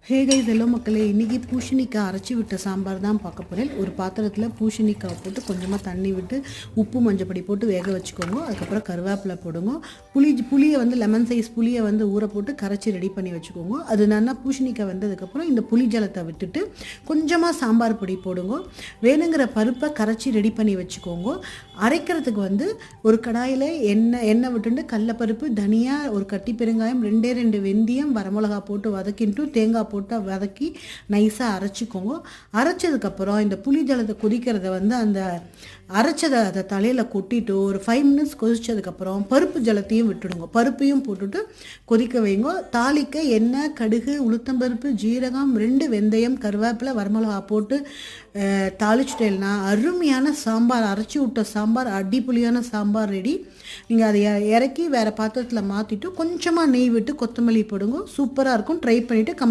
Hey guys, hello மக்களே. இன்றைக்கி பூசணிக்காய் அரைச்சி விட்ட சாம்பார் தான் பார்க்க போகிறேன். ஒரு பாத்திரத்தில் பூசணிக்காய் போட்டு கொஞ்சமாக தண்ணி விட்டு உப்பு மஞ்சப்பொடி போட்டு வேக வச்சுக்கோங்க. அதுக்கப்புறம் கருவேப்பிலை போடுங்க. புளியை வந்து லெமன் சைஸ் புளியை வந்து ஊற போட்டு கரைச்சி ரெடி பண்ணி வச்சுக்கோங்க. அது நல்லா பூசணிக்காய் வந்ததுக்கப்புறம் இந்த புளி ஜலத்தை விட்டுட்டு கொஞ்சமாக சாம்பார் பொடி போடுங்க. வேணுங்கிற பருப்பை கரைச்சி ரெடி பண்ணி வச்சுக்கோங்க. அரைக்கிறதுக்கு வந்து ஒரு கடாயில் எண்ணெய் விட்டுட்டு கடலப்பருப்பு, தனியா, ஒரு கட்டி பெருங்காயம், 2 வெந்தயம், வரமிளகா போட்டு வதக்கிட்டு தேங்காய் போட்டு வதக்கி நைஸாக அரைச்சிக்கோங்க. அரைச்சதுக்கப்புறம் இந்த புளி ஜலத்தை கொதிக்கிறத வந்து அந்த அரைச்சதை அதை தலையில் கொட்டிட்டு ஒரு 5 மினிட்ஸ் கொதிச்சதுக்கப்புறம் பருப்பு ஜலத்தையும் விட்டுடுங்க. பருப்பையும் போட்டுட்டு கொதிக்க வைங்க. தாளிக்க எண்ணெய், கடுகு, உளுத்தம்பருப்பு, ஜீரகம், 2 வெந்தயம், கருவேப்பிலை, வரமிளகா போட்டு தாளிச்சிட்டேன்னா அருமையான சாம்பார், அரைச்சி விட்ட சாம்பார், அடிப்புளியான சாம்பார் ரெடி. நீங்கள் அதை இறக்கி வேறு பாத்திரத்தில் மாற்றிட்டு கொஞ்சமாக நெய் விட்டு கொத்தமல்லி போடுங்க. சூப்பராக இருக்கும். ட்ரை பண்ணிவிட்டு